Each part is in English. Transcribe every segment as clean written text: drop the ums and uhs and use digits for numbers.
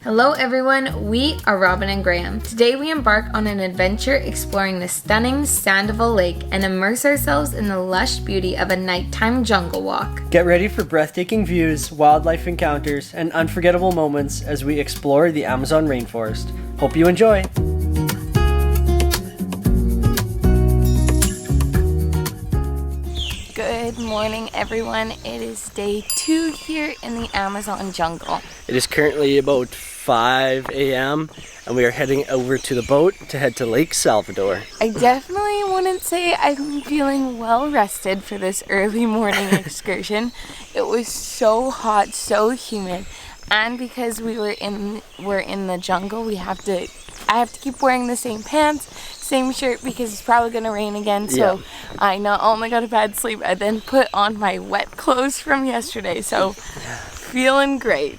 Hello everyone, we are Robin and Graham. Today we embark on an adventure exploring the stunning Sandoval Lake and immerse ourselves in the lush beauty of a nighttime jungle walk. Get ready for breathtaking views, wildlife encounters, and unforgettable moments as we explore the Amazon rainforest. Hope you enjoy! Good morning everyone, it is day 2 here in the Amazon jungle. It is currently about 5 a.m. and we are heading over to the boat to head to Lake Salvador. I definitely wouldn't say I'm feeling well rested for this early morning excursion. It was so hot, so humid, and because we're in the jungle, I have to keep wearing the same pants, same shirt, because it's probably gonna rain again. So I not only got a bad sleep, I then put on my wet clothes from yesterday. So feeling great.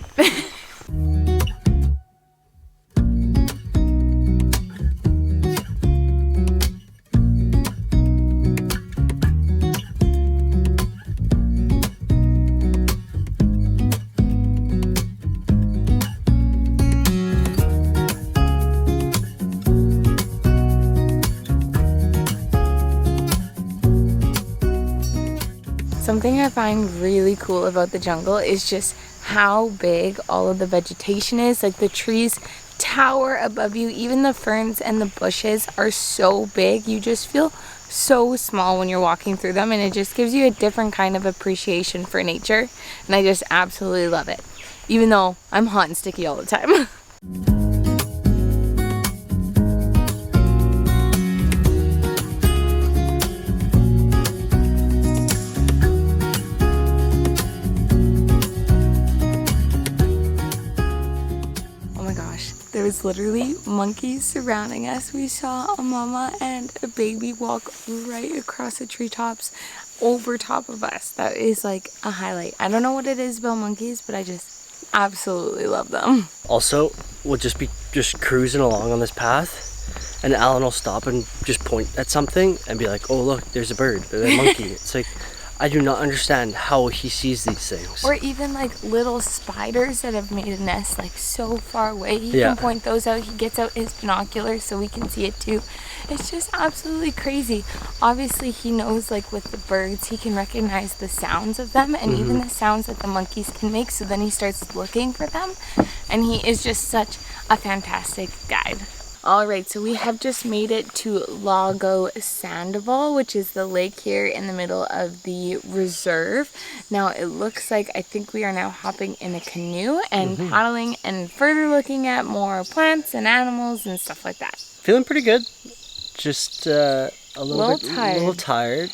Something I find really cool about the jungle is just how big all of the vegetation is. Like the trees tower above you, even the ferns and the bushes are so big. You just feel so small when you're walking through them, and it just gives you a different kind of appreciation for nature. And I just absolutely love it, even though I'm hot and sticky all the time. There was literally monkeys surrounding us. We saw a mama and a baby walk right across the treetops over top of us. That is like a highlight. I don't know what it is about monkeys, but I just absolutely love them. Also, we'll just be cruising along on this path, and Alan will stop and just point at something and be like, oh look, there's a bird, a monkey. It's like, I do not understand how he sees these things. Or even like little spiders that have made a nest like so far away. He can point those out. He gets out his binoculars so we can see it too. It's just absolutely crazy. Obviously he knows, like with the birds, he can recognize the sounds of them and even the sounds that the monkeys can make. So then he starts looking for them, and he is just such a fantastic guide. Alright, so we have just made it to Lago Sandoval, which is the lake here in the middle of the reserve. Now it looks like I think we are now hopping in a canoe and paddling and further looking at more plants and animals and stuff like that. Feeling pretty good. Just a little tired.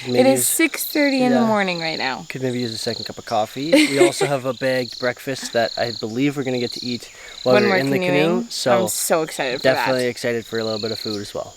It is 6:30 in the morning right now. Could maybe use a second cup of coffee. We also have a bagged breakfast that I believe we're going to get to eat while we're in the canoe. So I'm so excited for that. Definitely excited for a little bit of food as well.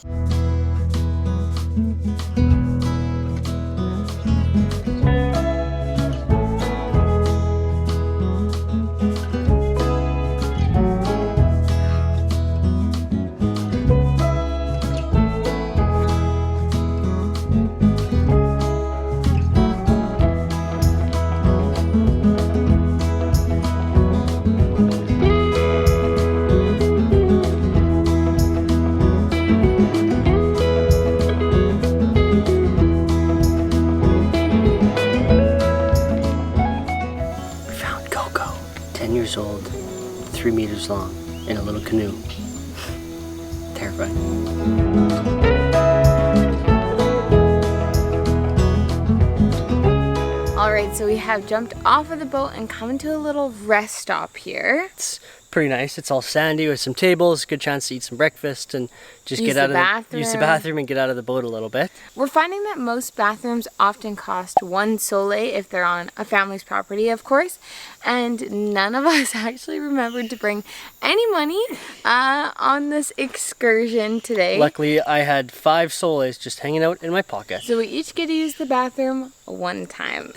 Old, 3 meters long, in a little canoe. Terrifying. Alright, so we have jumped off of the boat and come to a little rest stop here. It's pretty nice. It's all sandy with some tables, good chance to eat some breakfast and just use the bathroom and get out of the boat a little bit. We're finding that most bathrooms often cost $1 if they're on a family's property, of course, and none of us actually remembered to bring any money on this excursion today. Luckily, I had 5 soles just hanging out in my pocket. So we each get to use the bathroom one time.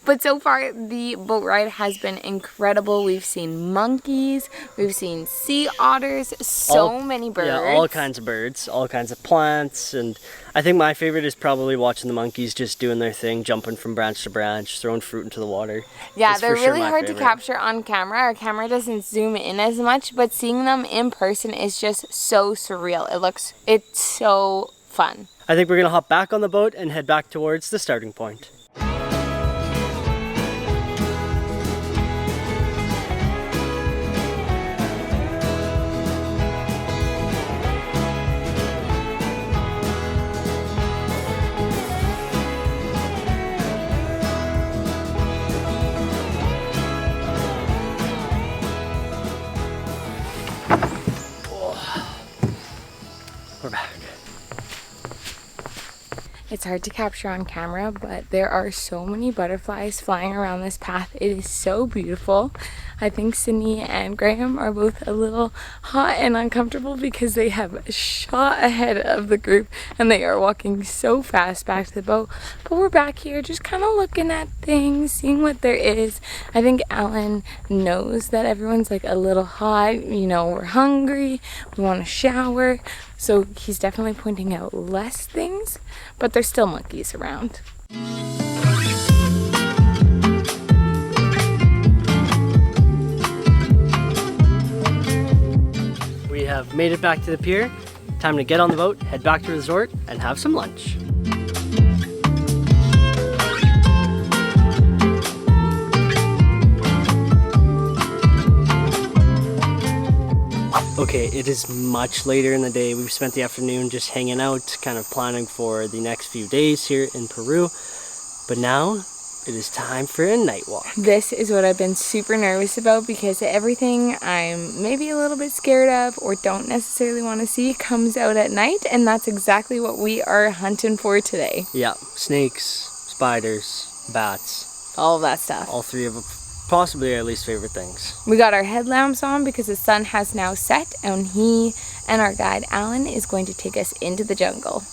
But so far, the boat ride has been incredible. We've seen monkeys, we've seen sea otters, so many birds. Yeah, all kinds of birds, all kinds of plants, and I think my favorite is probably watching the monkeys just doing their thing, jumping from branch to branch, throwing fruit into the water. Yeah, That's they're for sure really my hard to favorite. capture on camera. Our camera doesn't zoom in as much, but seeing them in person is just so surreal. It's so fun. I think we're gonna hop back on the boat and head back towards the starting point. We're back. It's hard to capture on camera, but there are so many butterflies flying around this path. It is so beautiful. I think Sydney and Graham are both a little hot and uncomfortable because they have shot ahead of the group and they are walking so fast back to the boat. But we're back here just kind of looking at things, seeing what there is. I think Alan knows that everyone's like a little hot. You know, we're hungry, we want to shower. So he's definitely pointing out less things, but there's still monkeys around. We have made it back to the pier. Time to get on the boat, head back to the resort, and have some lunch. Okay, it is much later in the day. We've spent the afternoon just hanging out, kind of planning for the next few days here in Peru. But now, it is time for a night walk. This is what I've been super nervous about because everything I'm maybe a little bit scared of or don't necessarily want to see comes out at night, and that's exactly what we are hunting for today. Yeah, snakes, spiders, bats. All of that stuff. All three of them. Possibly our least favorite things. We got our headlamps on because the sun has now set, and he and our guide Alan is going to take us into the jungle.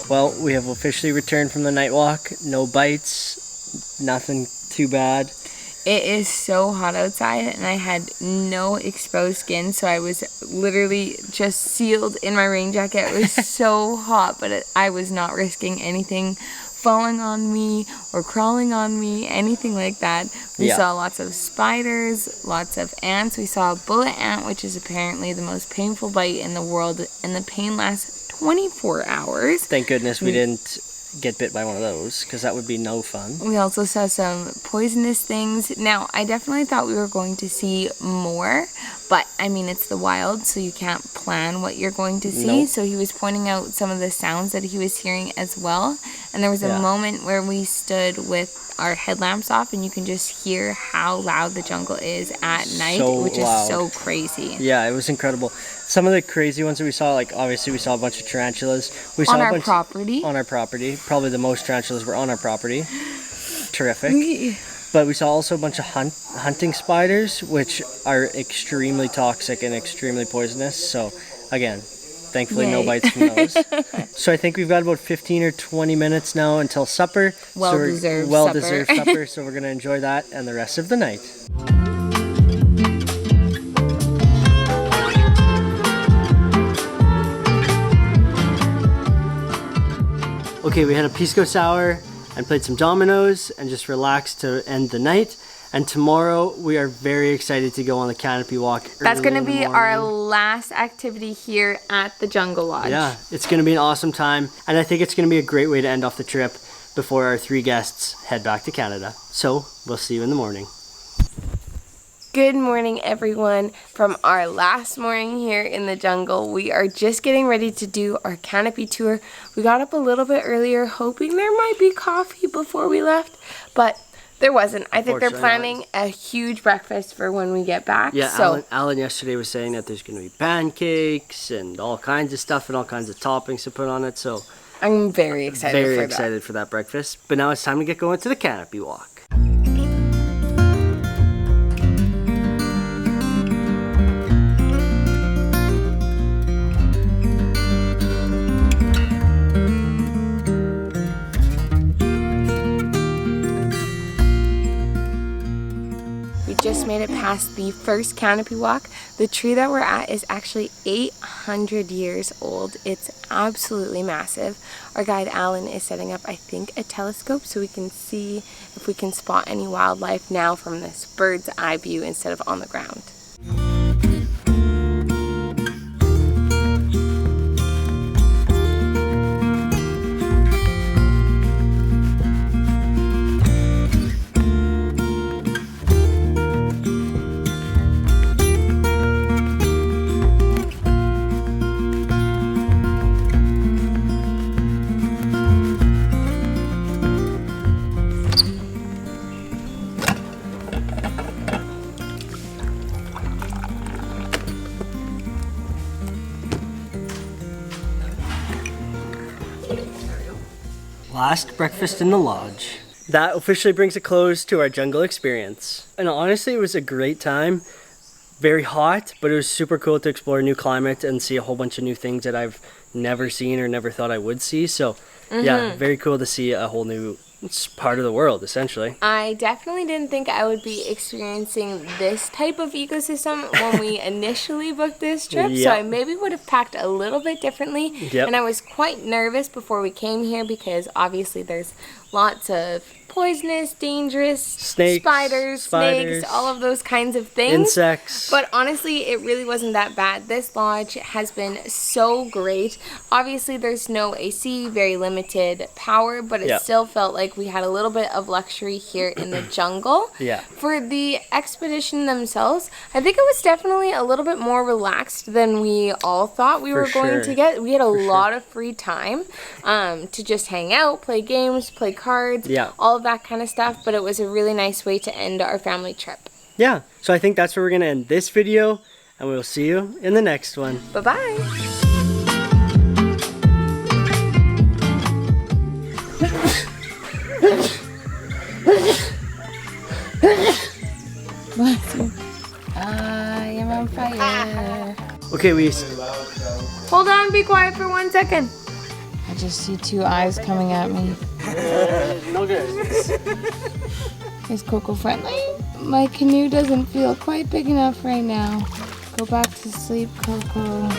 Well, we have officially returned from the night walk. No bites, nothing too bad. It is so hot outside and I had no exposed skin, so I was literally just sealed in my rain jacket. It was so hot, but I was not risking anything falling on me or crawling on me, anything like that. We saw lots of spiders, lots of ants. We saw a bullet ant, which is apparently the most painful bite in the world, and the pain lasts 24 hours. Thank goodness we didn't get bit by one of those, because that would be no fun. We also saw some poisonous things. Now, I definitely thought we were going to see more, but I mean, it's the wild, so you can't plan what you're going to see. Nope. So he was pointing out some of the sounds that he was hearing as well. And there was a moment where we stood with our headlamps off and you can just hear how loud the jungle is at night, which is so crazy. Yeah, it was incredible. Some of the crazy ones that we saw, like obviously we saw a bunch of tarantulas. We saw on a our bunch property. On our property. Probably the most tarantulas were on our property. Terrific. But we saw also a bunch of hunting spiders, which are extremely toxic and extremely poisonous. So again, thankfully no bites from those. So I think we've got about 15 or 20 minutes now until supper. Well-deserved supper. So we're going to enjoy that and the rest of the night. Okay, we had a pisco sour and played some dominoes and just relaxed to end the night. And tomorrow we are very excited to go on the canopy walk. That's going to be our last activity here at the Jungle Lodge. Yeah, it's going to be an awesome time. And I think it's going to be a great way to end off the trip before our 3 guests head back to Canada. So we'll see you in the morning. Good morning, everyone. From our last morning here in the jungle, we are just getting ready to do our canopy tour. We got up a little bit earlier hoping there might be coffee before we left, but There wasn't. I think they're planning a huge breakfast for when we get back. Yeah, so. Alan yesterday was saying that there's going to be pancakes and all kinds of stuff and all kinds of toppings to put on it. So I'm very excited for that breakfast. But now it's time to get going to the canopy walk. Just made it past the first canopy walk. The tree that we're at is actually 800 years old. It's absolutely massive. Our guide Alan is setting up, I think, a telescope so we can see if we can spot any wildlife now from this bird's eye view instead of on the ground. Last breakfast in the lodge. That officially brings a close to our jungle experience. And honestly, it was a great time. Very hot, but it was super cool to explore a new climate and see a whole bunch of new things that I've never seen or never thought I would see. So yeah, very cool to see a whole new part of the world, essentially. I definitely didn't think I would be experiencing this type of ecosystem when we initially booked this trip. So I maybe would have packed a little bit differently. And I was quite nervous before we came here because obviously there's lots of poisonous, dangerous spiders, snakes, all of those kinds of things. Insects. But honestly, it really wasn't that bad. This lodge has been so great. Obviously, there's no AC, very limited power, but it still felt like we had a little bit of luxury here in the jungle. For the expedition themselves, I think it was definitely a little bit more relaxed than we all thought we were going to get. We had a lot of free time to just hang out, play games, play cards, all of that kind of stuff, but it was a really nice way to end our family trip. Yeah, so I think that's where we're going to end this video, and we'll see you in the next one. Bye-bye. Bless you. I am on fire. Okay, we... Hold on, be quiet for 1 second. I just see two eyes coming at me. No good. Is Coco friendly? My canoe doesn't feel quite big enough right now. Go back to sleep, Coco.